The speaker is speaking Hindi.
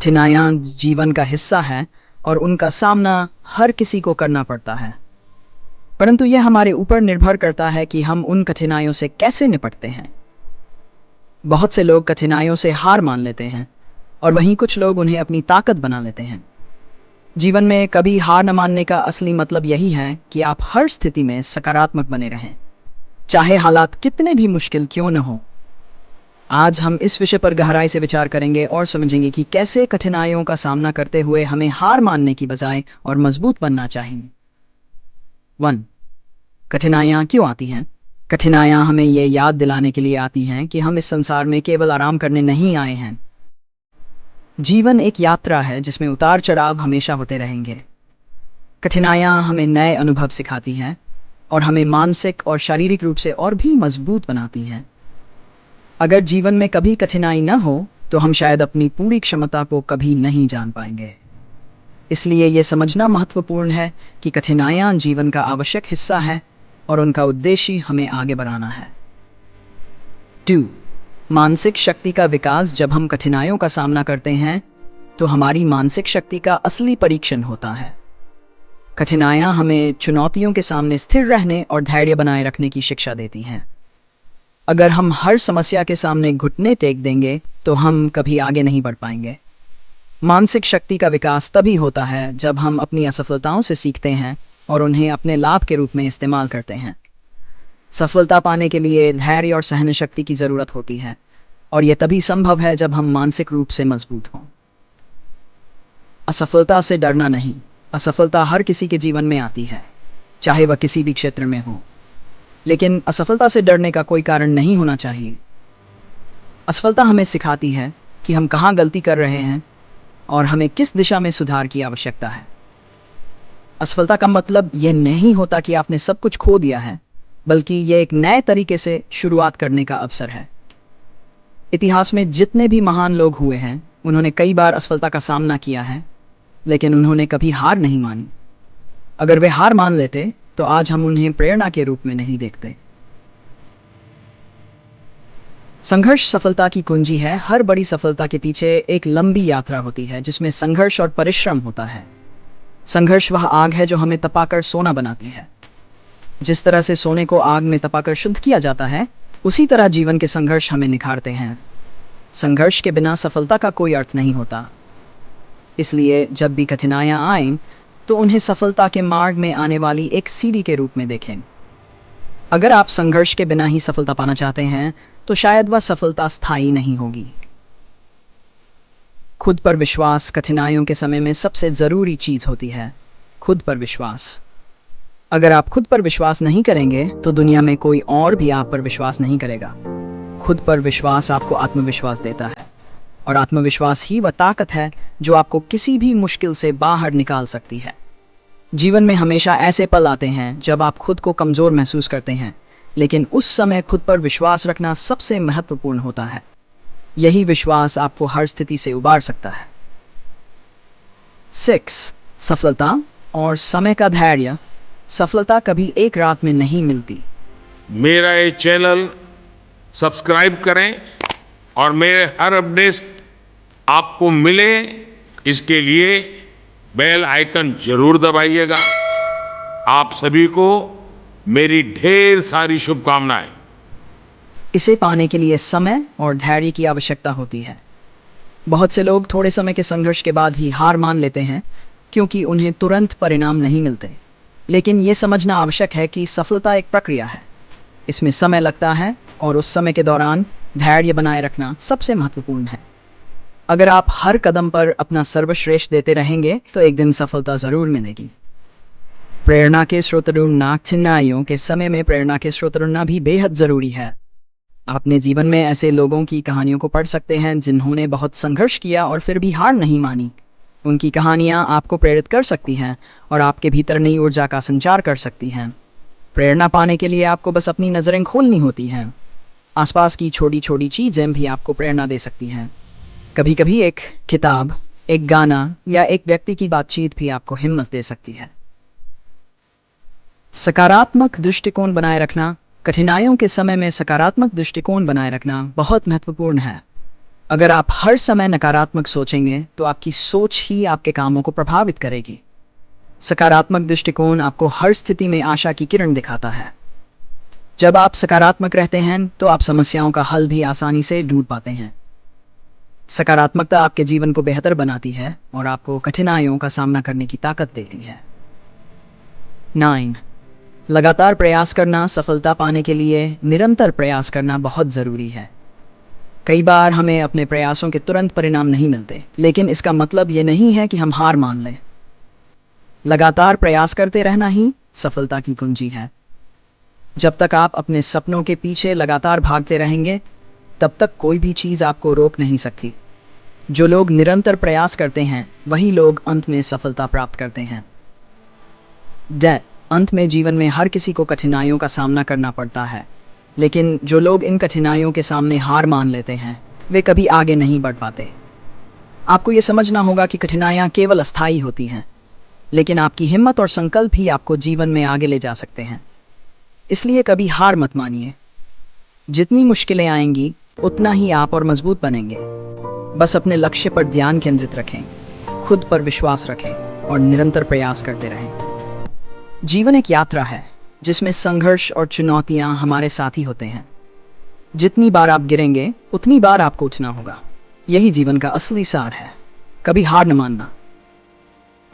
कठिनाइयाँ जीवन का हिस्सा है और उनका सामना हर किसी को करना पड़ता है। परंतु यह हमारे ऊपर निर्भर करता है कि हम उन कठिनाइयों से कैसे निपटते हैं। बहुत से लोग कठिनाइयों से हार मान लेते हैं और वहीं कुछ लोग उन्हें अपनी ताकत बना लेते हैं। जीवन में कभी हार न मानने का असली मतलब यही है कि आप हर स्थिति में सकारात्मक बने रहें, चाहे हालात कितने भी मुश्किल क्यों न हो। आज हम इस विषय पर गहराई से विचार करेंगे और समझेंगे कि कैसे कठिनाइयों का सामना करते हुए हमें हार मानने की बजाय और मजबूत बनना चाहिए। 1. कठिनाइयाँ क्यों आती हैं? कठिनाइयाँ हमें ये याद दिलाने के लिए आती हैं कि हम इस संसार में केवल आराम करने नहीं आए हैं। जीवन एक यात्रा है जिसमें उतार चढ़ाव हमेशा होते रहेंगे। कठिनाइयाँ हमें नए अनुभव सिखाती हैं और हमें मानसिक और शारीरिक रूप से और भी मजबूत बनाती हैं। अगर जीवन में कभी कठिनाई न हो तो हम शायद अपनी पूरी क्षमता को कभी नहीं जान पाएंगे। इसलिए यह समझना महत्वपूर्ण है कि कठिनाइयाँ जीवन का आवश्यक हिस्सा है और उनका उद्देश्य हमें आगे बढ़ाना है। 2. मानसिक शक्ति का विकास। जब हम कठिनाइयों का सामना करते हैं तो हमारी मानसिक शक्ति का असली परीक्षण होता है। कठिनाइयाँ हमें चुनौतियों के सामने स्थिर रहने और धैर्य बनाए रखने की शिक्षा देती हैं। अगर हम हर समस्या के सामने घुटने टेक देंगे तो हम कभी आगे नहीं बढ़ पाएंगे। मानसिक शक्ति का विकास तभी होता है जब हम अपनी असफलताओं से सीखते हैं और उन्हें अपने लाभ के रूप में इस्तेमाल करते हैं। सफलता पाने के लिए धैर्य और सहन शक्ति की ज़रूरत होती है और यह तभी संभव है जब हम मानसिक रूप से मजबूत हों। असफलता से डरना नहीं। असफलता हर किसी के जीवन में आती है, चाहे वह किसी भी क्षेत्र में हो, लेकिन असफलता से डरने का कोई कारण नहीं होना चाहिए। असफलता हमें सिखाती है कि हम कहाँ गलती कर रहे हैं और हमें किस दिशा में सुधार की आवश्यकता है। असफलता का मतलब यह नहीं होता कि आपने सब कुछ खो दिया है, बल्कि यह एक नए तरीके से शुरुआत करने का अवसर है। इतिहास में जितने भी महान लोग हुए हैं, उन्होंने कई बार असफलता का सामना किया है, लेकिन उन्होंने कभी हार नहीं मानी। अगर वे हार मान लेते तो आज हम उन्हें प्रेरणा के रूप में नहीं देखते। संघर्ष सफलता की कुंजी है। हर बड़ी सफलता के पीछे एक लंबी यात्रा होती है जिसमें संघर्ष और परिश्रम होता है। संघर्ष वह आग है जो हमें तपाकर सोना बनाती है। जिस तरह से सोने को आग में तपाकर शुद्ध किया जाता है, उसी तरह जीवन के संघर्ष हमें निखारते हैं। संघर्ष के बिना सफलता का कोई अर्थ नहीं होता। इसलिए जब भी कठिनाइयां आएं तो उन्हें सफलता के मार्ग में आने वाली एक सीढ़ी के रूप में देखें। अगर आप संघर्ष के बिना ही सफलता पाना चाहते हैं तो शायद वह सफलता स्थायी नहीं होगी। खुद पर विश्वास कठिनाइयों के समय में सबसे ज़रूरी चीज़ होती है। खुद पर विश्वास। अगर आप खुद पर विश्वास नहीं करेंगे तो दुनिया में कोई और भी आप पर विश्वास नहीं करेगा। खुद पर विश्वास आपको आत्मविश्वास देता है और आत्मविश्वास ही वह ताकत है जो आपको किसी भी मुश्किल से बाहर निकाल सकती है। जीवन में हमेशा ऐसे पल आते हैं जब आप खुद को कमज़ोर महसूस करते हैं, लेकिन उस समय खुद पर विश्वास रखना सबसे महत्वपूर्ण होता है। यही विश्वास आपको हर स्थिति से उबार सकता है। 6. सफलता और समय का धैर्य। सफलता कभी एक रात में नहीं मिलती। मेरा ये चैनल सब्सक्राइब करें और मेरे हर अपडेट आपको मिले, इसके लिए बेल आइकन जरूर दबाइएगा। आप सभी को मेरी ढेर सारी शुभकामनाएं। इसे पाने के लिए समय और धैर्य की आवश्यकता होती है। बहुत से लोग थोड़े समय के संघर्ष के बाद ही हार मान लेते हैं क्योंकि उन्हें तुरंत परिणाम नहीं मिलते। लेकिन ये समझना आवश्यक है कि सफलता एक प्रक्रिया है। इसमें समय लगता है और उस समय के दौरान धैर्य बनाए रखना सबसे महत्वपूर्ण है। अगर आप हर कदम पर अपना सर्वश्रेष्ठ देते रहेंगे तो एक दिन सफलता ज़रूर मिलेगी। प्रेरणा के स्रोत ढूंढना। कठिनाइयों के समय में प्रेरणा के स्रोत ढूंढना भी बेहद ज़रूरी है। अपने जीवन में ऐसे लोगों की कहानियों को पढ़ सकते हैं जिन्होंने बहुत संघर्ष किया और फिर भी हार नहीं मानी। उनकी कहानियाँ आपको प्रेरित कर सकती हैं और आपके भीतर नई ऊर्जा का संचार कर सकती हैं। प्रेरणा पाने के लिए आपको बस अपनी नज़रें खोलनी होती हैं। आसपास की छोटी छोटी चीज़ें भी आपको प्रेरणा दे सकती हैं। कभी कभी एक किताब, एक गाना या एक व्यक्ति की बातचीत भी आपको हिम्मत दे सकती है। सकारात्मक दृष्टिकोण बनाए रखना। कठिनाइयों के समय में सकारात्मक दृष्टिकोण बनाए रखना बहुत महत्वपूर्ण है। अगर आप हर समय नकारात्मक सोचेंगे तो आपकी सोच ही आपके कामों को प्रभावित करेगी। सकारात्मक दृष्टिकोण आपको हर स्थिति में आशा की किरण दिखाता है। जब आप सकारात्मक रहते हैं तो आप समस्याओं का हल भी आसानी से ढूंढ पाते हैं। सकारात्मकता आपके जीवन को बेहतर बनाती है और आपको कठिनाइयों का सामना करने की ताकत देती है। 9. लगातार प्रयास करना। सफलता पाने के लिए निरंतर प्रयास करना बहुत ज़रूरी है। कई बार हमें अपने प्रयासों के तुरंत परिणाम नहीं मिलते, लेकिन इसका मतलब ये नहीं है कि हम हार मान लें। लगातार प्रयास करते रहना ही सफलता की कुंजी है। जब तक आप अपने सपनों के पीछे लगातार भागते रहेंगे, तब तक कोई भी चीज़ आपको रोक नहीं सकती। जो लोग निरंतर प्रयास करते हैं, वही लोग अंत में सफलता प्राप्त करते हैं। अंत में जीवन में हर किसी को कठिनाइयों का सामना करना पड़ता है, लेकिन जो लोग इन कठिनाइयों के सामने हार मान लेते हैं, वे कभी आगे नहीं बढ़ पाते। आपको ये समझना होगा कि कठिनाइयाँ केवल अस्थायी होती हैं, लेकिन आपकी हिम्मत और संकल्प ही आपको जीवन में आगे ले जा सकते हैं। इसलिए कभी हार मत मानिए। जितनी मुश्किलें आएंगी, उतना ही आप और मजबूत बनेंगे। बस अपने लक्ष्य पर ध्यान केंद्रित रखें, खुद पर विश्वास रखें और निरंतर प्रयास करते रहें। जीवन एक यात्रा है जिसमें संघर्ष और चुनौतियां हमारे साथी होते हैं। जितनी बार आप गिरेंगे, उतनी बार आपको उठना होगा। यही जीवन का असली सार है। कभी हार न मानना।